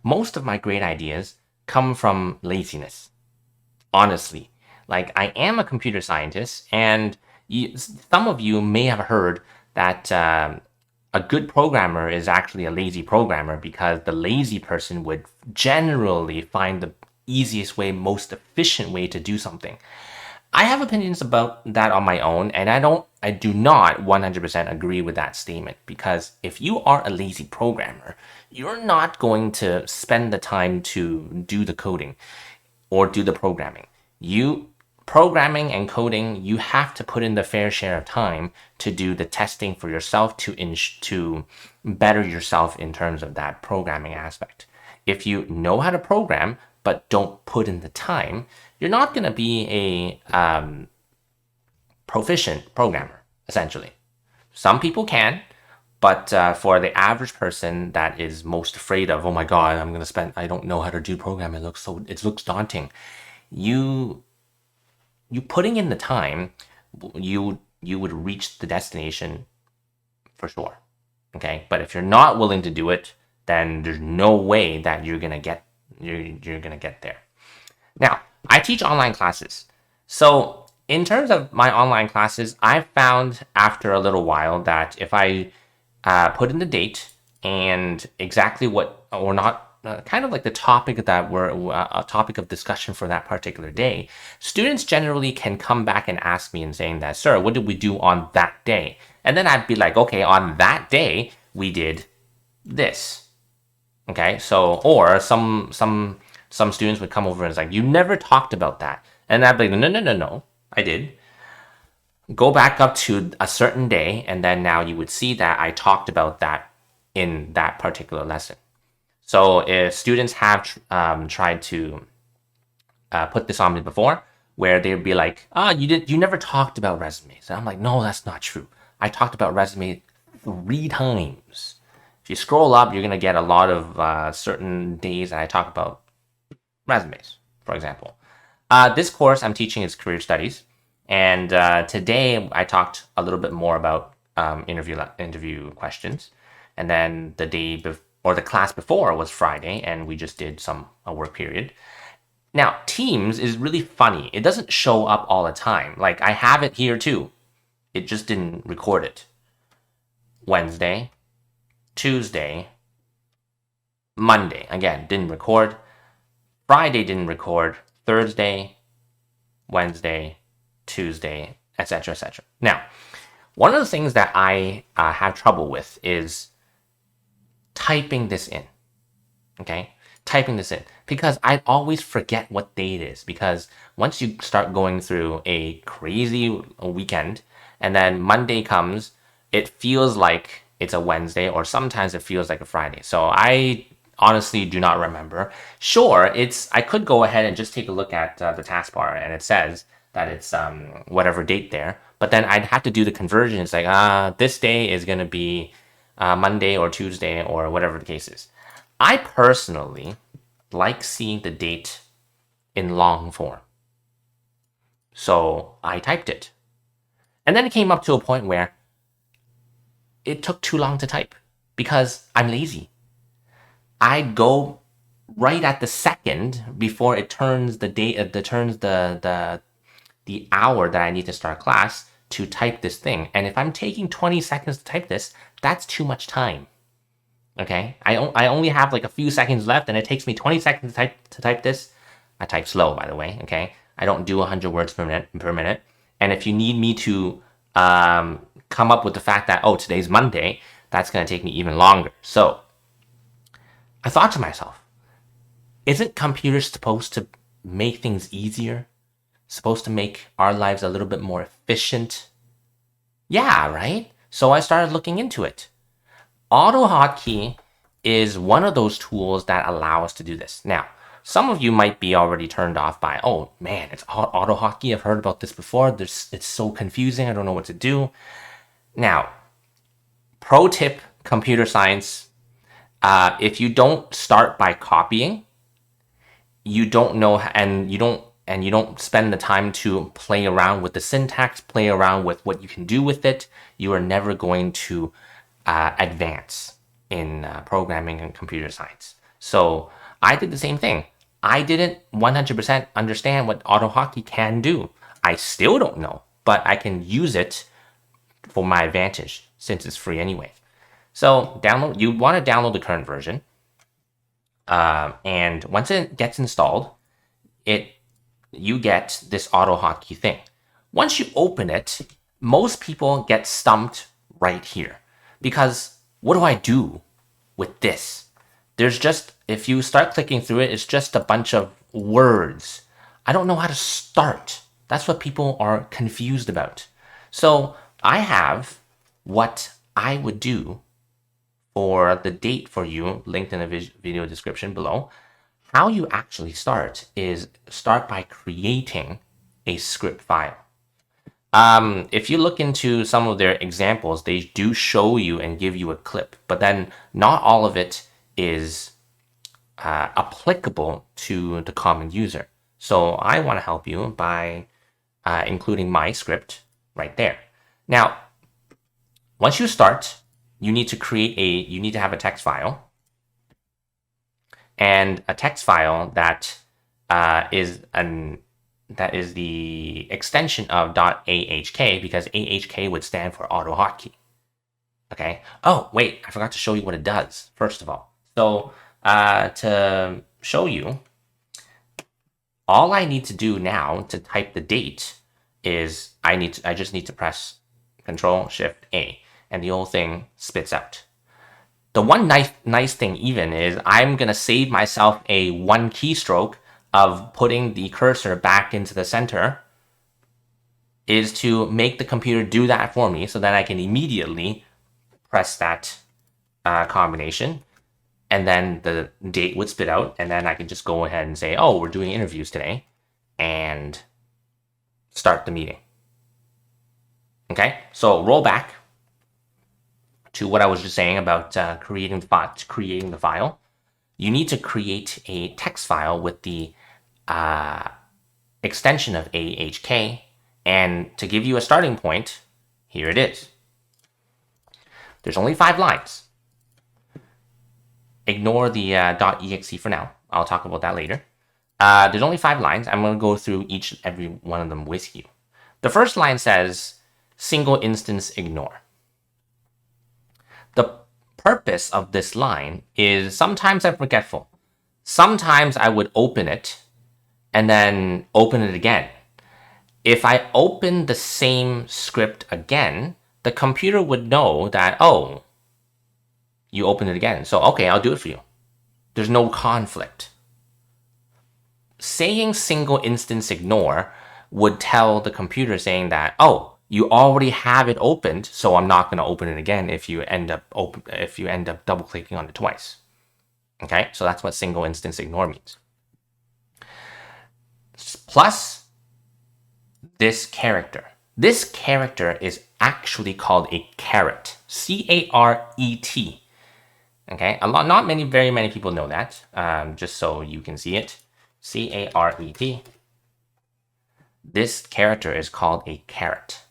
most of my great ideas come from laziness. Honestly, like I am a computer scientist, and some of you may have heard that a good programmer is actually a lazy programmer because the lazy person would generally find the easiest way, most efficient way to do something. I have opinions about that on my own, and I do not 100% agree with that statement because if you are a lazy programmer, you're not going to spend the time to do the coding or do the programming. You programming and coding, you have to put in the fair share of time to do the testing for yourself to better yourself in terms of that programming aspect. If you know how to program but don't put in the time, you're not going to be a proficient programmer essentially. Some people can, but for the average person that is most afraid of, oh my god, I don't know how to do programming. It looks daunting. You you putting in the time, you would reach the destination for sure. Okay, but if you're not willing to do it, then there's no way that you're gonna get there. Now, I teach online classes, so in terms of my online classes, I've found after a little while that if I put in the date and exactly what or not kind of like the topic that we're a topic of discussion for that particular day, students generally can come back and ask me and saying that, sir, what did we do on that day? And then I'd be like, okay, on that day we did this. Okay, so or some students would come over and it's like, you never talked about that, and I'd be like, no, I did. Go back up to a certain day, and then now you would see that I talked about that in that particular lesson. So if students have tried to put this on me before, where they'd be like, you never talked about resumes. And I'm like, no, that's not true. I talked about resume 3 times. If you scroll up, you're going to get a lot of certain days that I talk about resumes, for example. This course I'm teaching is career studies. And today I talked a little bit more about interview questions. And then the class before was Friday, and we just did a work period. Now, Teams is really funny. It doesn't show up all the time. Like I have it here too. It just didn't record it. Wednesday, Tuesday, Monday, again, didn't record. Friday didn't record. Thursday, Wednesday, Tuesday, etc., etc. Now, one of the things that I have trouble with is typing this in. Okay, typing this in because I always forget what day it is. Because once you start going through a crazy weekend, and then Monday comes, it feels like it's a Wednesday, or sometimes it feels like a Friday. So I honestly do not remember. Sure, I could go ahead and just take a look at the taskbar, and it says that it's whatever date there. But then I'd have to do the conversion. It's like, this day is going to be Monday or Tuesday or whatever the case is. I personally like seeing the date in long form. So I typed it. And then it came up to a point where it took too long to type because I'm lazy. I'd go right at the second before it turns the date, the hour that I need to start class to type this thing. And if I'm taking 20 seconds to type this, that's too much time. Okay, I only have like a few seconds left, and it takes me 20 seconds to type this. I type slow, by the way. Okay, I don't do 100 words per minute. And if you need me to come up with the fact that today's Monday, that's going to take me even longer. So I thought to myself, isn't computers supposed to make things easier? Supposed to make our lives a little bit more efficient? Yeah, right? So I started looking into it. AutoHotKey is one of those tools that allow us to do this. Now, some of you might be already turned off by, oh man, it's AutoHotKey. I've heard about this before. It's so confusing. I don't know what to do. Now, pro tip, computer science, if you don't start by copying, you don't know, and you don't spend the time to play around with the syntax, play around with what you can do with it, you are never going to advance in programming and computer science. So I did the same thing. I didn't 100% understand what AutoHotKey can do. I still don't know, but I can use it for my advantage since it's free anyway. So you want to download the current version. And once it gets installed, you get this AutoHotKey thing. Once you open it, most people get stumped right here. Because what do I do with this? There's just, if you start clicking through it, it's just a bunch of words. I don't know how to start. That's what people are confused about. So I have what I would do for the date for you, linked in the video description below. How you actually start is start by creating a script file. If you look into some of their examples, they do show you and give you a clip, but then not all of it is applicable to the common user. So I want to help you by including my script right there. Now, once you start, you need to have a text file, and a text file that is the extension of .ahk, because AHK would stand for AutoHotKey. Okay. Oh, wait, I forgot to show you what it does, first of all. So to show you, all I need to do now to type the date is I just need to press Control-Shift-A, and the whole thing spits out. The one nice thing even is I'm going to save myself a one keystroke of putting the cursor back into the center, is to make the computer do that for me so that I can immediately press that combination, and then the date would spit out, and then I can just go ahead and say, oh, we're doing interviews today, and start the meeting. Okay, so roll back to what I was just saying about creating the file. You need to create a text file with the extension of AHK, and to give you a starting point, here it is. There's only 5 lines. Ignore the .exe for now. I'll talk about that later. There's only 5 lines. I'm going to go through every one of them with you. The first line says, single instance ignore. The purpose of this line is sometimes I'm forgetful. Sometimes I would open it and then open it again. If I open the same script again, the computer would know that, oh, you open it again. So, okay, I'll do it for you. There's no conflict. Saying single instance ignore would tell the computer saying that, oh, you already have it opened, so I'm not going to open it again if you end up double clicking on it twice. Okay, so that's what single instance ignore means. Plus this character. This character is actually called a caret. C-A-R-E-T. Okay, not very many people know that. Just so you can see it. C-A-R-E-T. This character is called a caret.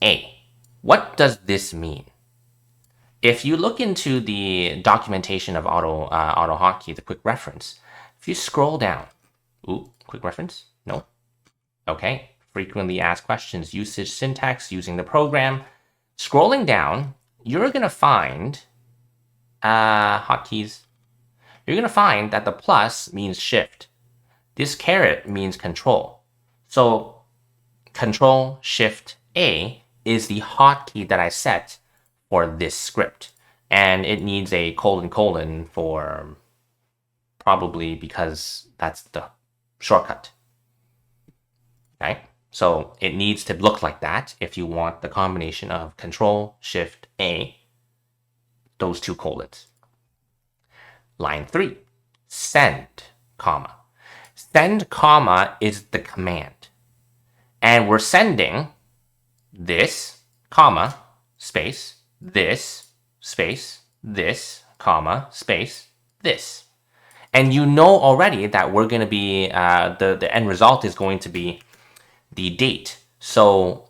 A. What does this mean? If you look into the documentation of AutoHotKey, the quick reference, if you scroll down, quick reference? No. Okay. Frequently asked questions, usage syntax, using the program. Scrolling down, you're going to find hotkeys. You're going to find that the plus means shift. This caret means control. So Control-Shift-A is the hotkey that I set for this script. And it needs a colon for probably because that's the shortcut. Okay, so it needs to look like that if you want the combination of Control-Shift-A, those 2 colons. Line 3, send, comma. Send, comma is the command. And we're sending this, comma, space, this, space, this, comma, space, this. And you know already that we're going to be, the end result is going to be the date. So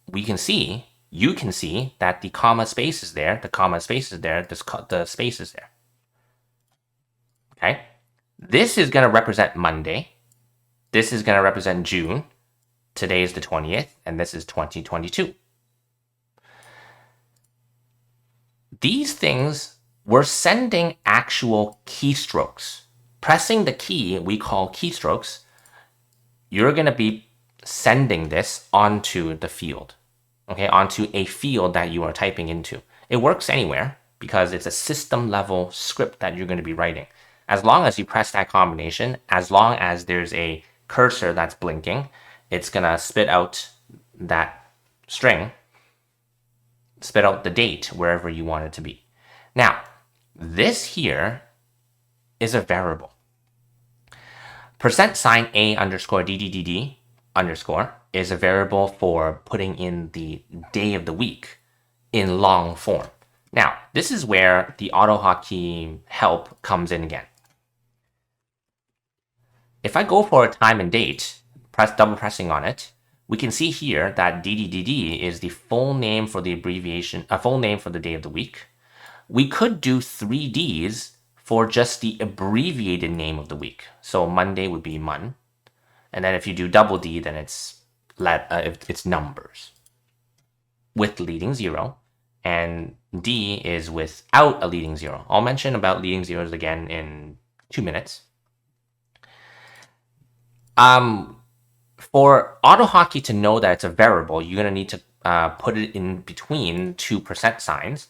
we can see you can see that the comma space is there, the comma space is there, the space is there. Okay? This is going to represent Monday. This is going to represent June. Today is the 20th, and this is 2022. These things, we're sending actual keystrokes. Pressing the key we call keystrokes. You're going to be sending this onto the field, okay, onto a field that you are typing into. It works anywhere because it's a system level script that you're going to be writing. As long as you press that combination, as long as there's a cursor that's blinking, it's going to spit out that string, spit out the date wherever you want it to be. Now, this here is a variable. % $a underscore dddd underscore is a variable for putting in the day of the week in long form. Now, this is where the AutoHotKey help comes in again. If I go for a time and date, double pressing on it, we can see here that dddd is the full name for the abbreviation, full name for the day of the week. We could do 3 Ds for just the abbreviated name of the week. So Monday would be Mon. And then if you do double D, then it's numbers with leading 0. And D is without a leading 0. I'll mention about leading zeros again in 2 minutes. For AutoHotKey to know that it's a variable, you're going to need to put it in between 2 % signs.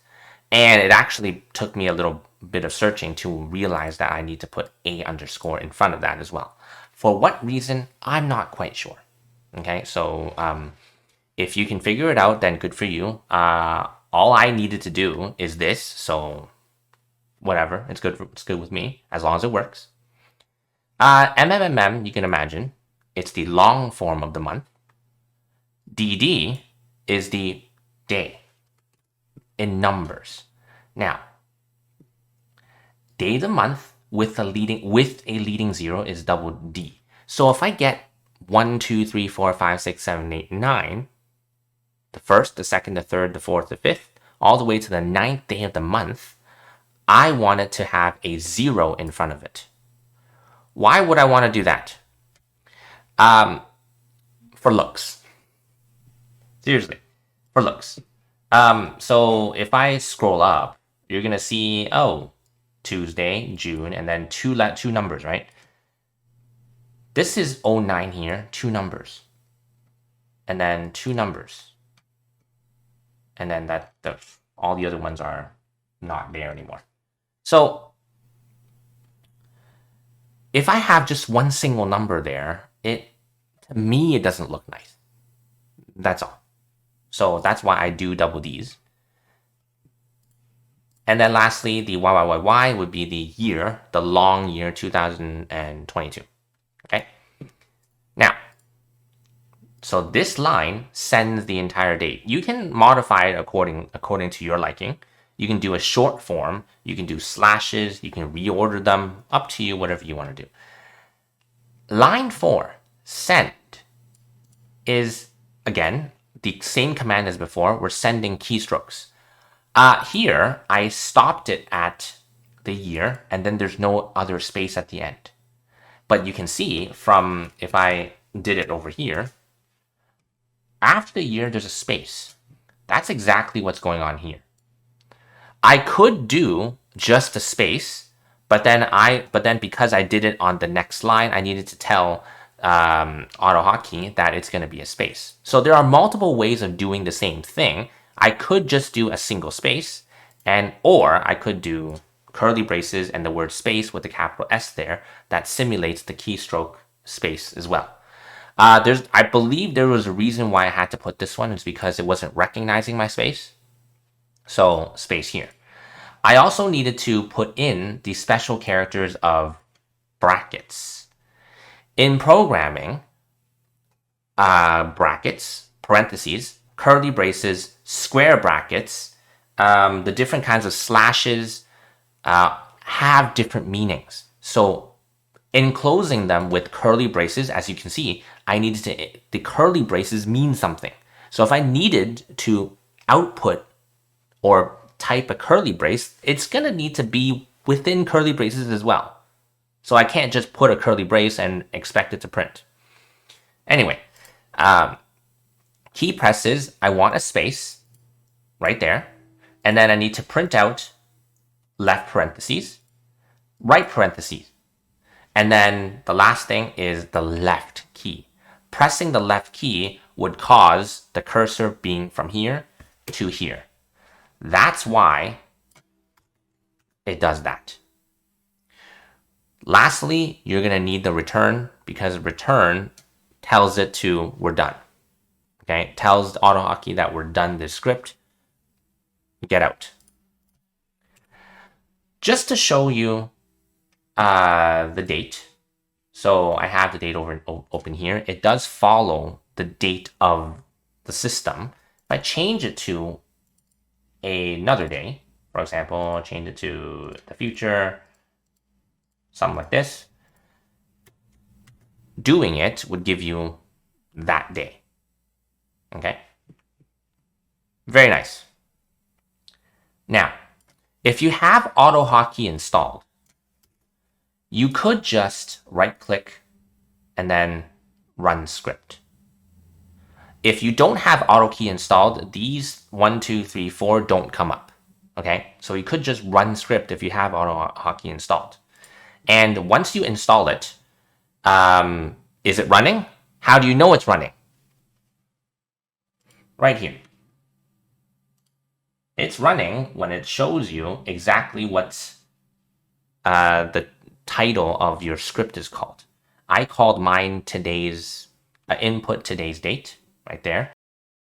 And it actually took me a little bit of searching to realize that I need to put a underscore in front of that as well. For what reason, I'm not quite sure. Okay, so if you can figure it out, then good for you. All I needed to do is this, so whatever, it's good with me, as long as it works. MMMM, you can imagine, it's the long form of the month. DD is the day in numbers. Now, day of the month with a leading 0 is double D. So if I get 1, 2, 3, 4, 5, 6, 7, 8, 9, the first, the second, the third, the fourth, the fifth, all the way to the 9th day of the month, I want it to have a 0 in front of it. Why would I want to do that? For looks. Seriously, for looks. So if I scroll up, you're going to see, oh, Tuesday, June, and then two numbers, right? This is 09 here, 2 numbers. And then 2 numbers. And then all the other ones are not there anymore. So if I have just one single number there, to me, it doesn't look nice. That's all. So that's why I do double Ds. And then lastly, the YYYY would be the year, the long year 2022. Okay? Now, so this line sends the entire date. You can modify it according to your liking. You can do a short form. You can do slashes. You can reorder them. Up to you, whatever you want to do. Line 4, send, is, again, the same command as before. We're sending keystrokes. Here, I stopped it at the year, and then there's no other space at the end. But you can see from, if I did it over here, after the year, there's a space. That's exactly what's going on here. I could do just a space, but then because I did it on the next line, I needed to tell AutoHotKey that it's going to be a space. So there are multiple ways of doing the same thing. I could just do a single space, or I could do curly braces and the word space with the capital S there that simulates the keystroke space as well. I believe there was a reason why I had to put this one. It's because it wasn't recognizing my space. So space here. I also needed to put in the special characters of brackets. In programming, brackets, parentheses, curly braces, square brackets, the different kinds of slashes have different meanings. So enclosing them with curly braces, as you can see, the curly braces mean something. So if I needed to output or type a curly brace, it's going to need to be within curly braces as well. So I can't just put a curly brace and expect it to print. Anyway, key presses, I want a space right there. And then I need to print out left parentheses, right parentheses. And then the last thing is the left key. Pressing the left key would cause the cursor being from here to here. That's why it does that. Lastly, you're going to need the return, because return tells it to we're done. Okay, it tells AutoHotKey that we're done this script. Get out. Just to show you the date. So I have the date open here. It does follow the date of the system. If I change it to another day, for example, change it to the future, something like this, doing it would give you that day. Okay? Very nice. Now, if you have AutoHotKey installed, you could just right-click and then run script. If you don't have AutoHotKey installed, these 1, 2, 3, 4 don't come up. Okay, so you could just run script if you have AutoHotKey installed. And once you install it, is it running? How do you know it's running? Right here. It's running when it shows you exactly what the title of your script is called. I called mine today's input today's date right there.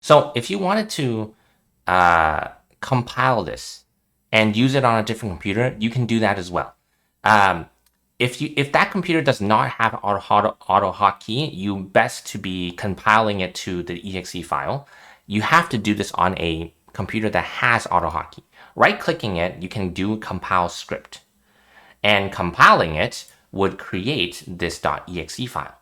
So if you wanted to compile this and use it on a different computer, you can do that as well. If that computer does not have AutoHotKey, you best to be compiling it to the exe file. You have to do this on a computer that has AutoHotKey. Right-clicking it, you can do compile script. And compiling it would create this .exe file.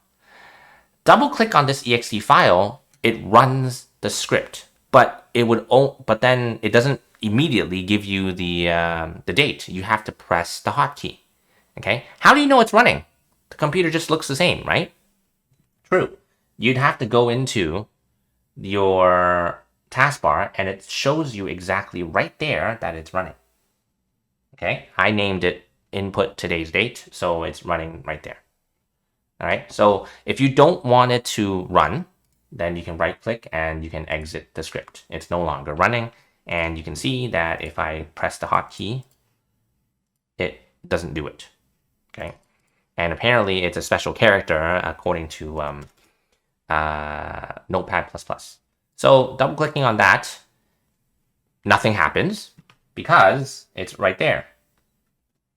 Double-click on this exe file, it runs the script, but then it doesn't immediately give you the date. You have to press the hotkey. Okay? How do you know it's running? The computer just looks the same, right? True. You'd have to go into your taskbar and it shows you exactly right there that it's running. Okay? I named it input today's date, so it's running right there. All right? So if you don't want it to run, then you can right click and you can exit the script. It's no longer running. And you can see that if I press the hotkey, it doesn't do it. Okay. And apparently it's a special character according to Notepad++. So double clicking on that, nothing happens because it's right there.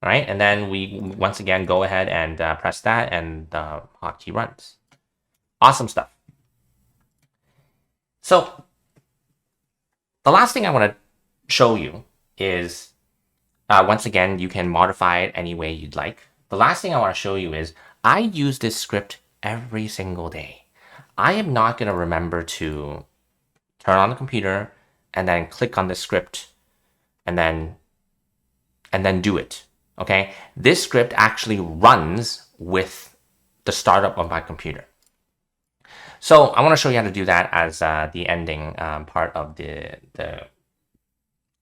All right. And then we once again go ahead and press that and the hotkey runs. Awesome stuff. So the last thing I want to show you is, once again, you can modify it any way you'd like. The last thing I want to show you is I use this script every single day. I am not going to remember to turn on the computer and then click on the script and then do it. Okay, this script actually runs with the startup of my computer. So I want to show you how to do that as the ending part of the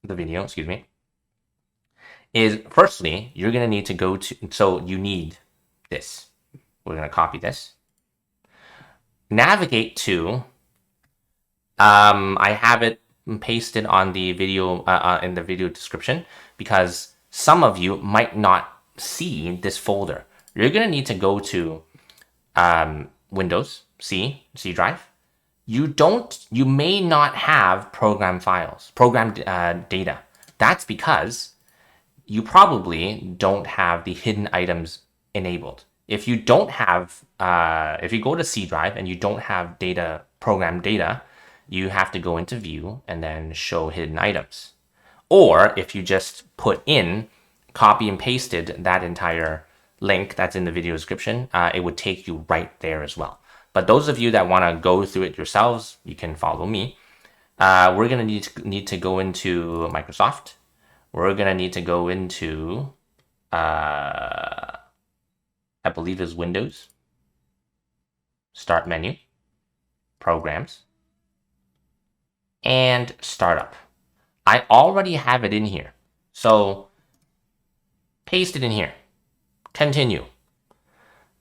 video, excuse me, is firstly, you're going to need to go to, so you need this. We're going to copy this. Navigate to, I have it pasted on the video, in the video description, because some of you might not see this folder. You're going to need to go to Windows, C drive. You may not have program files, program data. That's because you probably don't have the hidden items enabled. If you don't have, if you go to C drive and you don't have data, program data, you have to go into view and then show hidden items. Or if you just put in, copy and pasted that entire link that's in the video description, it would take you right there as well. But those of you that want to go through it yourselves, you can follow me. we're going to need to go into Microsoft. We're going to need to go into, I believe is Windows, Start menu, Programs, and Startup. I already have it in here. So paste it in here. Continue.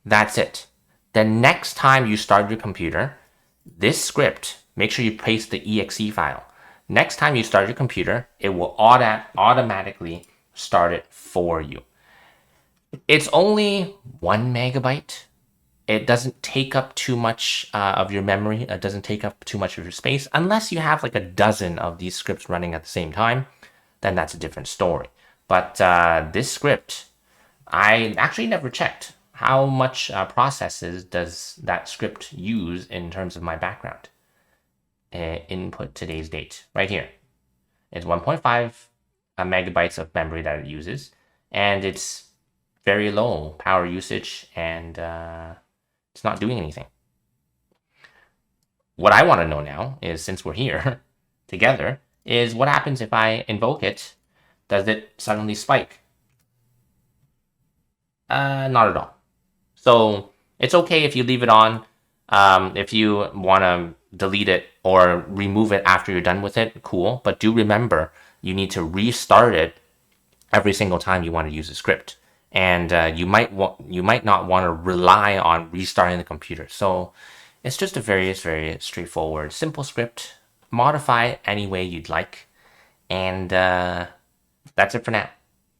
That's it. The next time you start your computer, this script, make sure you paste the exe file. Next time you start your computer, it will automatically start it for you. It's only 1 megabyte. It doesn't take up too much of your memory. It doesn't take up too much of your space. Unless you have like a dozen of these scripts running at the same time, then that's a different story. But this script, I actually never checked how much processes does that script use in terms of my background. Input today's date right here. It's 1.5 megabytes of memory that it uses, and it's very low power usage, and it's not doing anything. What I want to know now is, since we're here together, is what happens if I invoke it? Does it suddenly spike? Not at all. So it's okay if you leave it on. If you want to delete it or remove it after you're done with it, cool. But do remember, you need to restart it every single time you want to use a script. And you might not want to rely on restarting the computer. So it's just a very straightforward, simple script. Modify it any way you'd like. And that's it for now.